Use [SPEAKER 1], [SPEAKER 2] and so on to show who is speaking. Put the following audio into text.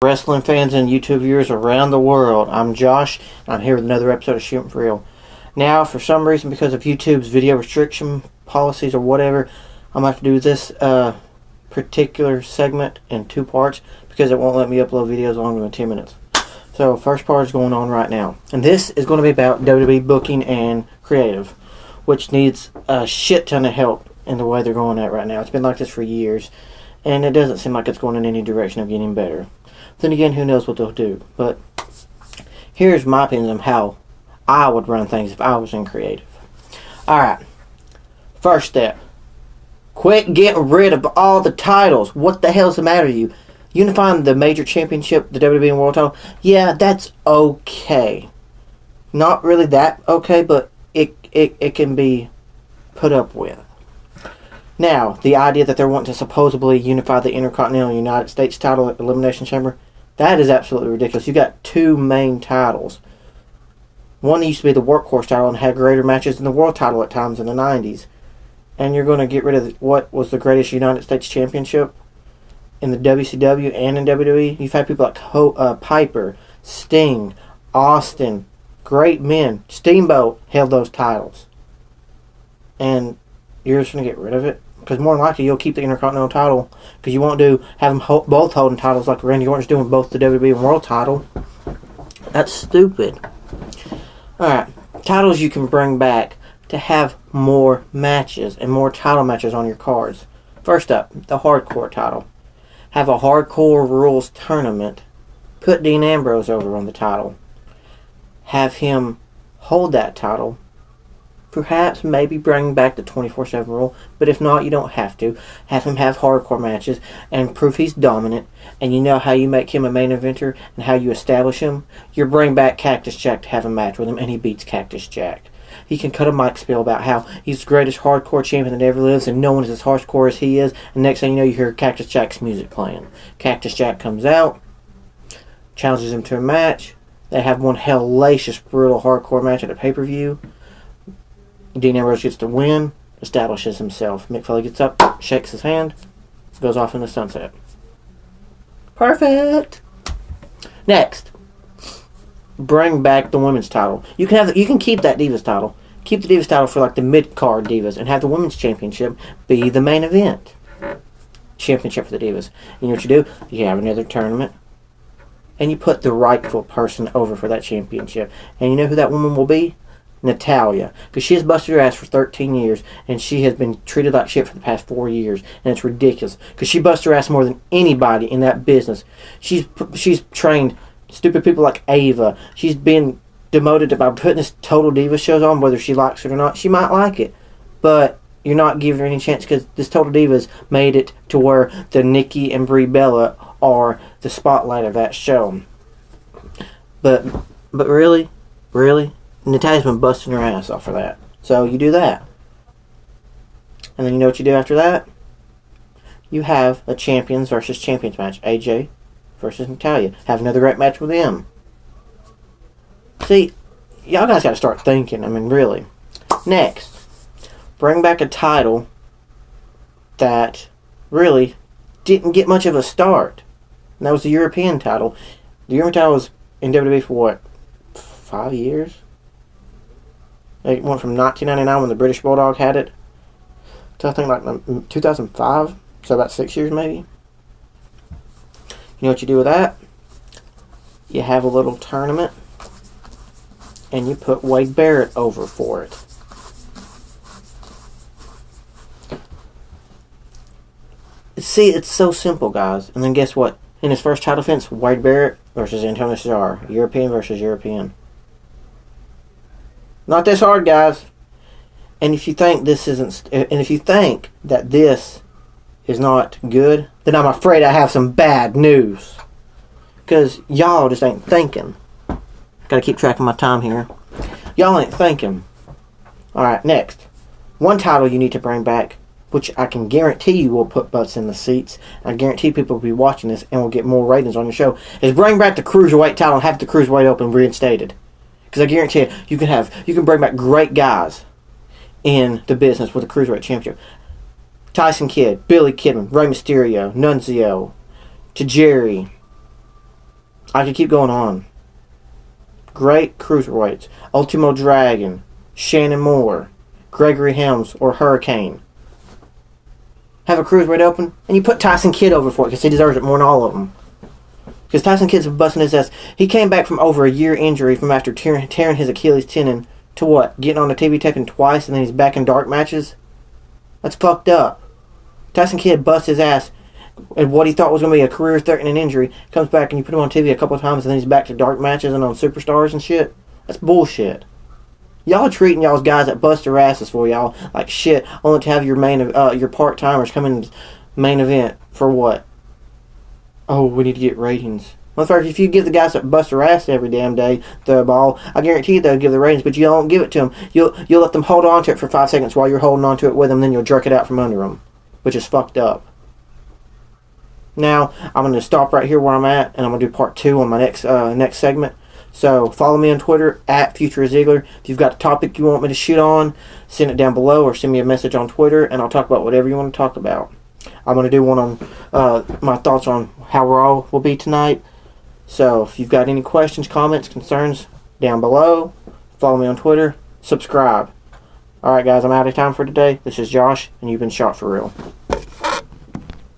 [SPEAKER 1] Wrestling fans and YouTube viewers around the world. I'm Josh, and I'm here with another episode of Shootin' For Real. Now, for some reason, because of YouTube's video restriction policies or whatever, I'm going to have to do this particular segment in two parts because it won't let me upload videos longer than 10 minutes. So, first part is going on right now. And this is going to be about WWE booking and creative, which needs a shit ton of help in the way they're going at right now. It's been like this for years, and it doesn't seem like it's going in any direction of getting better. Then again, who knows what they'll do. But here's my opinion on how I would run things if I was in creative. Alright. First step. Quit getting rid of all the titles. What the hell's the matter with you? Unifying the major championship, the WWE and World title, yeah, that's okay. Not really that okay, but it can be put up with. Now, the idea that they're wanting to supposedly unify the Intercontinental United States title at Elimination Chamber, that is absolutely ridiculous. You got two main titles. One used to be the workhorse title and had greater matches than the world title at times in the 90s. And you're going to get rid of what was the greatest United States Championship in the WCW and in WWE. You've had people like Piper, Sting, Austin, great men. Steamboat held those titles. And you're just going to get rid of it? Because more than likely you'll keep the Intercontinental title, because you won't have them both holding titles like Randy Orton's doing both the WWE and World title. That's stupid. Alright, titles you can bring back to have more matches and more title matches on your cards. First up, the Hardcore title. Have a Hardcore Rules tournament. Put Dean Ambrose over on the title. Have him hold that title. Perhaps maybe bring back the 24/7 rule, but if not, you don't have to. Have him have hardcore matches and prove he's dominant, and you know how you make him a main eventer and how you establish him. You bring back Cactus Jack to have a match with him, and he beats Cactus Jack. He can cut a mic spiel about how he's the greatest hardcore champion that ever lives, and no one is as hardcore as he is, and next thing you know, you hear Cactus Jack's music playing. Cactus Jack comes out, challenges him to a match. They have one hellacious, brutal, hardcore match at a pay-per-view. Dean Ambrose gets the win, establishes himself. Mick Foley gets up, shakes his hand, goes off in the sunset. Perfect! Next, bring back the women's title. You can keep that Divas title. Keep the Divas title for like the mid-card Divas, and have the women's championship be the main event. Championship for the Divas. You know what you do? You have another tournament, and you put the rightful person over for that championship. And you know who that woman will be? Natalya, because she has busted her ass for 13 years, and she has been treated like shit for the past 4 years, and it's ridiculous, because she busts her ass more than anybody in that business. She's trained stupid people like Ava. She's been demoted by putting this Total Divas shows on, whether she likes it or not. She might like it, but you're not giving her any chance, because this Total Divas made it to where the Nikki and Brie Bella are the spotlight of that show. But really? Natalya's been busting her ass off for that. So you do that. And then you know what you do after that? You have a champions versus champions match. AJ versus Natalya. Have another great match with them. See, y'all guys gotta start thinking. I mean, really. Next, bring back a title that really didn't get much of a start. And that was the European title. The European title was in WWE for what? 5 years? It went from 1999 when the British Bulldog had it to I think like 2005, so about 6 years maybe. You know what you do with that? You have a little tournament, and you put Wade Barrett over for it. See, it's so simple, guys. And then guess what? In his first title defense, Wade Barrett versus Antonio Cesaro. European versus European. Not this hard, guys. And if you think that this is not good, then I'm afraid I have some bad news. Because y'all just ain't thinking. Gotta keep track of my time here. Y'all ain't thinking. Alright, next. One title you need to bring back, which I can guarantee you will put butts in the seats. I guarantee people will be watching this and will get more ratings on your show, is bring back the Cruiserweight title and have the Cruiserweight Open reinstated. Because I guarantee you can bring back great guys in the business with the Cruiserweight Championship. Tyson Kidd, Billy Kidman, Rey Mysterio, Nunzio, Tajiri, I could keep going on. Great cruiserweights. Ultimo Dragon, Shannon Moore, Gregory Helms, or Hurricane. Have a cruiserweight open, and you put Tyson Kidd over for it because he deserves it more than all of them. Because Tyson Kidd's busting his ass. He came back from over a year injury from after tearing his Achilles tendon to what? Getting on the TV taping twice and then he's back in dark matches? That's fucked up. Tyson Kidd busts his ass and what he thought was going to be a career-threatening injury comes back and you put him on TV a couple of times and then he's back to dark matches and on Superstars and shit. That's bullshit. Y'all are treating y'all's guys that bust their asses for y'all like shit, only to have your part-timers come in main event for what? Oh, we need to get ratings. Motherfucker, if you give the guys that bust their ass every damn day the ball, I guarantee you they'll give the ratings, but you don't give it to them. You'll let them hold on to it for 5 seconds while you're holding on to it with them, then you'll jerk it out from under them, which is fucked up. Now, I'm going to stop right here where I'm at, and I'm going to do part 2 on my next segment. So, follow me on Twitter, @FutureZiggler. If you've got a topic you want me to shoot on, send it down below, or send me a message on Twitter, and I'll talk about whatever you want to talk about. I'm going to do one on my thoughts on how Raw will be tonight. So, if you've got any questions, comments, concerns, down below. Follow me on Twitter. Subscribe. Alright, guys, I'm out of time for today. This is Josh, and you've been shot for real.